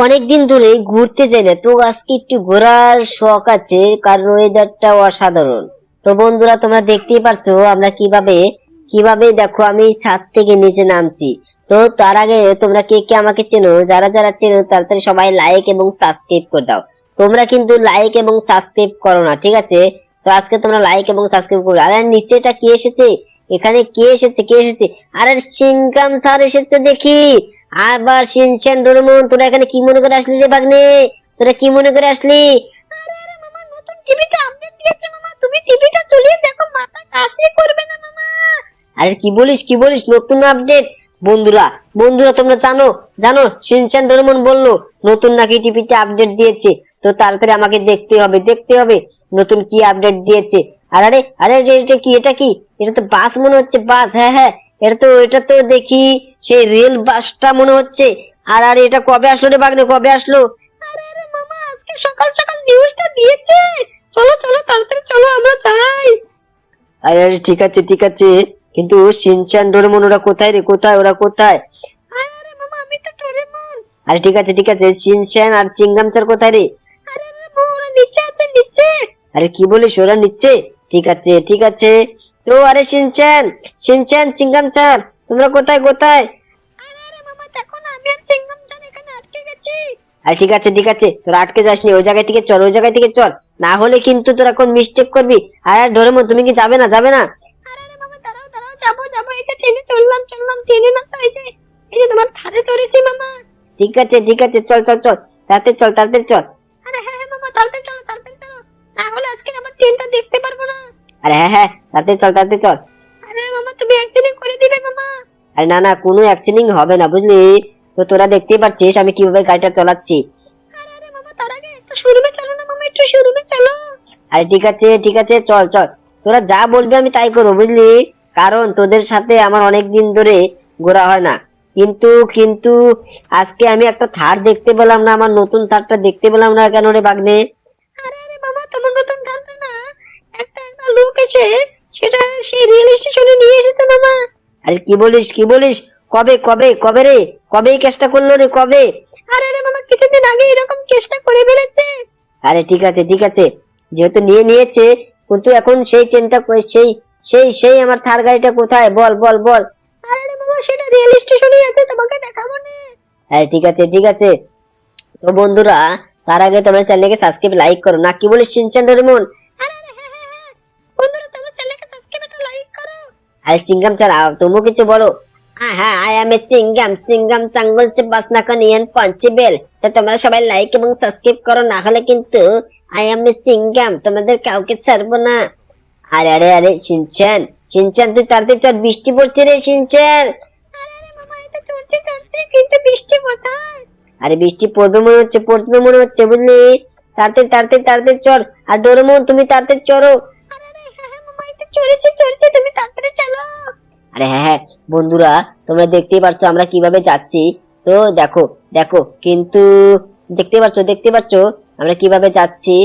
অনেকদিন ধরে ঘুরতে যাই না, তো আজকে একটু ঘোরার শখ আছে, কারণ ওয়েদারটা অসাধারণ। তো বন্ধুরা, তোমরা দেখতেই পারছো আমরা কিভাবে কিভাবে দেখো আমি ছাদ থেকে নিচে নামছি। তো তার আগে তোমরা কে কে আমাকে চেনো, যারা যারা চেনো তাড়াতাড়ি সবাই লাইক এবং সাবস্ক্রাইব করে দাও। তোমরা কিন্তু লাইক এবং সাবস্ক্রাইব করো না, ঠিক আছে? তো আজকে তোমরা লাইক এবং সাবস্ক্রাইব করো। আরে নিচেটা কে এসেছে? এখানে কে এসেছে? কে এসেছে? আরে সিনকাম স্যার এসেছে দেখি। আবার শিনচ্যান ডোরেমন, তোরা এখানে কি মনে করে আসলি রে ভাগ্নে? তোরা কি মনে করে আসলি? আরে আরে মামা, নতুন টিভিতে আপডেট দিয়েছে মামা, তুমি টিভিটা চালিয়ে দেখো, মাথা কাছে করবে না মামা। আরে কি বলিস কি বলিস, নতুন আপডেট? বন্ধুরা বন্ধুরা তোমরা জানো জানো শিনচ্যান ডোরেমন বললো নতুন নাকি টিভিতে আপডেট দিয়েছে। তো তাড়াতাড়ি আমাকে দেখতে হবে নতুন কি আপডেট দিয়েছে। আর আরে আরে এটা কি? এটা কি? এটা তো বাস মনে হচ্ছে, বাস। হ্যাঁ হ্যাঁ, এটা তো দেখি সেই রেল বাসটা মনে হচ্ছে। আর আরে এটা কবে আসলো রে বাগনে, কবে আসলো? আরে আরে মামা, আজকে সকাল সকাল নিউজটা দিয়েছে। চলো চলো তাড়াতাড়ি চলো, আমরা যাই। আরে আরে ঠিক আছে ঠিক আছে, কিন্তু শিনচ্যান ডোরেমন ওরা কোথায় রে? কোথায় ওরা কোথায়? আরে আরে মামা, আমি তো ডোরেমন। আরে ঠিক আছে, শিনচ্যান আর চিংগাম স্যার কোথায় রে? আরে আরে মামা, ওরা নিচে আছে, নিচে। আরে কি বলিস, ওরা নিচে? ঠিক আছে ঠিক আছে। তো আরে শিনচ্যান শিনচ্যান চিংগাম স্যার, তোমরা কোথায় কোথায়? আরে আরে মামা, দেখো না, আমি আর চিংগাম স্যার এখানে আটকে গেছি। আরে ঠিক আছে, তোরা আটকে যাসনি, ওই জায়গা থেকে চল, ওই জায়গা থেকে চল, না হলে কিন্তু তোরা কোন মিস্টেক করবি। আরে ডোরেমন, তুমি কি যাবে না? যাবে না? আরে আরে মামা, দাঁড়াও দাঁড়াও, যাবো যাবো, এই যে ট্রেনে চললাম, ট্রেনে না তো, এই যে তোমার থারে চড়েছি মামা। ঠিক আছে, চল চল চল, তাড়াতাড়ি চল। আরে হ্যাঁ হ্যাঁ মামা, তাড়াতাড়ি চলো, না হলে আজকে আবার ট্রেনটা দেখতে পারবো না। আরে হ্যাঁ হ্যাঁ, তাড়াতাড়ি চল। আরে মামা, তুমি অ্যাক্সিডেন্ট করে দিবে মামা। আরে না না, কোনো অ্যাক্সিডেন্ট হবে না, বুঝলি? তো তোরা দেখতেই পাচ্ছিস আমি কিভাবে গাড়িটা চালাচ্ছি। আরে আরে মামা, তার আগে একটু শোরুমে চলো না মামা, একটু শোরুমে চলো। আরে ঠিক আছে, চল চল, তোরা যা বলবি আমি তাই করবো, বুঝলি? কারণ তোদের সাথে আমার অনেক দিন ধরে ঘোরা হয় না। কিন্তু কিন্তু আজকে আমি একটা থার দেখতে পেলাম না, আমার নতুন থারটা দেখতে পেলাম না কেন রে বাগনে? আরে আরে মামা, তোমার নতুন থারটা না, একটা লোক এসে সেটা সেই রেল স্টেশনে নিয়ে এসেছে মামা। আরে কি বলিস? কবে রে? কবে এই কেসটা করলো রে, কবে? আরে আরে মামা, কিছুদিন আগে এরকম কেসটা করে ফেলেছে। আরে ঠিক আছে, যেহেতু নিয়েছে, কিন্তু এখন সেই ট্রেনটা সেই সেই সেই আমার থার গাড়িটা কোথায়? বল বল বল। আরে মামা, সেটা রেল স্টেশনেই আছে, তোমাকে দেখাবো না। আরে ঠিক আছে। তো বন্ধুরা, তার আগে তোমরা চ্যানেলকে সাবস্ক্রাইব লাইক করো, না কি বলিস শিনচ্যান ডোরেমন? আরে আরে হ্যাঁ হ্যাঁ হ্যাঁ, বন্ধুরা তোমরা চ্যানেলকে সাবস্ক্রাইব একটা লাইক করো। আরে চিংগাম স্যার, তুমিও কিছু বলো। হ্যাঁ, আই এম এ চিংগাম চাং বলছে বাসনাকন ইয়ান পঞ্চিবেল। তো তোমরা সবাই লাইক এবং সাবস্ক্রাইব করো, না হলে কিন্তু আই এম এ চিংগাম তোমাদের কাউকে ছাড়বো না। আরে আরে আরে শিনচ্যান তুই তাড়াতাড়ি চল, বৃষ্টি পড়ছে রে শিনচ্যান। আরে আরে মামা, এই তো চড়ছে কিন্তু বৃষ্টি কোথায়? আরে বৃষ্টি পড়বে মনে হচ্ছে, বুঝলি? তাড়াতাড়ি চল। আর ডোরেমন, তুমি তাড়াতাড়ি চড়ো। আরে আরে হ্যাঁ হ্যাঁ মামা, এই তো চড়েছি, তুমি তাড়াতাড়ি চলো। আরে হ্যাঁ হ্যাঁ বন্ধুরা, তোমরা দেখতেই পাচ্ছ আমরা কিভাবে যাচ্ছি। তো দেখো কিন্তু দেখতে পাচ্ছ আমরা কিভাবে যাচ্ছি।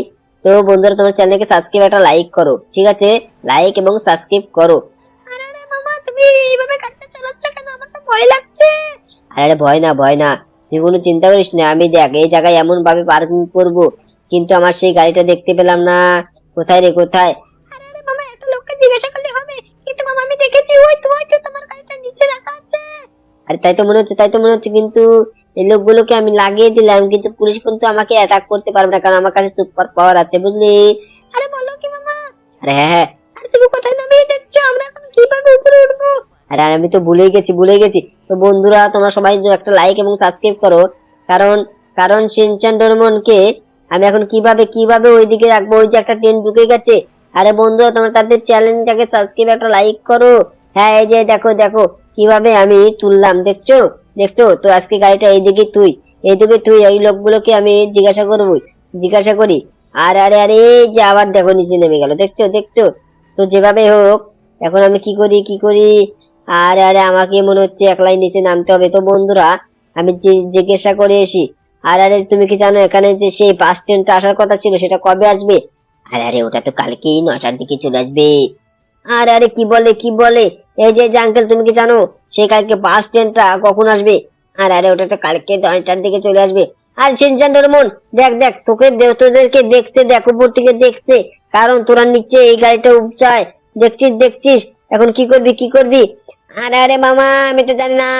তো বন্ধুরা, তোমার চ্যানেলকে সাবস্ক্রাইব একটা লাইক করো, ঠিক আছে? লাইক এবং সাবস্ক্রাইব করো। আরে আরে মামা, তুমি এইভাবে গাড়িটা চালাচ্ছ কেন? আমার তো ভয় লাগছে। আরে ভয় না, তুই কোনো চিন্তা করিস না। আমি দেখ এই জায়গায় এমন ভাবে পার্কিং করব, কিন্তু আমার সেই গাড়িটা দেখতে পেলাম না। কোথায় রে, কোথায়? আরে আরে মামা, একটা লোককে জিজ্ঞাসা করলে হবে? কিন্তু মামা, আমি দেখেছি, ওই তো তোমার গাড়িটা নিচে রাখা আছে। আরে তাই তো মনে হচ্ছে, কিন্তু এই লোকগুলোকে আমি লাগিয়ে দিলাম, কিন্তু পুলিশ কিন্তু আমাকে অ্যাটাক করতে পারবে না, কারণ আমার কাছে সুপার পাওয়ার আছে, বুঝলি? আরে বলো কি মামা? আরে হ্যাঁ, আরে তুমি কোথায় নামিয়ে দিচ্ছ? আমরা এখন কিভাবে উপরে উঠবো? আরে আমি তো ভুলেই গেছি। তো বন্ধুরা, তোমরা সবাই একটা লাইক এবং সাবস্ক্রাইব করো, কারণ কারণ শিনচ্যান ডোরেমনকে আমি এখন কিভাবে ওইদিকে রাখবো? ওই যে একটা ট্রেন ঢুকে গেছে। আরে বন্ধুরা, তোমরা তাদের চ্যানেলটাকে সাবস্ক্রাইব একটা লাইক করো। হ্যাঁ, এই যে দেখো কিভাবে আমি তুললাম, দেখছো? তো আজকে গাড়িটা এইদিকে তুই এই লোকগুলোকে আমি জিজ্ঞাসা করি। আরে আরে আরে, এই যে আবার দেখো নিচে নেমে গেল, দেখছো? তো যেভাবে হোক, এখন আমি কি করি? আরে আরে, আমাকে মনে হচ্ছে একলাই নিচে নামতে হবে। তো বন্ধুরা, আমি জিজ্ঞাসা করে আসি। আরে আরে, তুমি কি জানো এখানে যে সেই বাস ট্রেনটা আসার কথা ছিল, সেটা কবে আসবে? আরে আরে, ওটা তো কালকেই 9টার দিকে চলে আসবে। আরে আরে, কি বলে? এই যে আঙ্কেল, তুমি কি জানো সেই কালকে বাস ট্রেনটা কখন আসবে? আরে আরে, ওটা তো কালকে 10টার দিকে চলে আসবে। আর শিনচান ডোরেমন দেখ দেখ তোদেরকে দেখছে, দেখ উপর থেকে দেখছে, কারণ তোরা নিচে এই গাড়িটা উপচায়। দেখছিস এখন কি করবি? আরে আরে মামা আমি তো জানি না।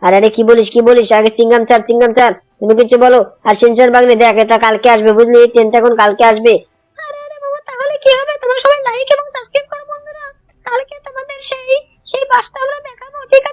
আরে আরে কি বলিস আগে চিংগাম ছাড় তুমি কিছু বলো। আর শিনচান বাগনি দেখ এটা কালকে আসবে, বুঝলি, ট্রেনটা এখন কালকে আসবে। আরে আরে বাবা, তাহলে কি হবে? তোমরা সবাই লাইক এবং সাবস্ক্রাইব করো বন্ধুরা, কালকে তোমাদের সেই বাসটা আমরা দেখাবো, ঠিক আছে?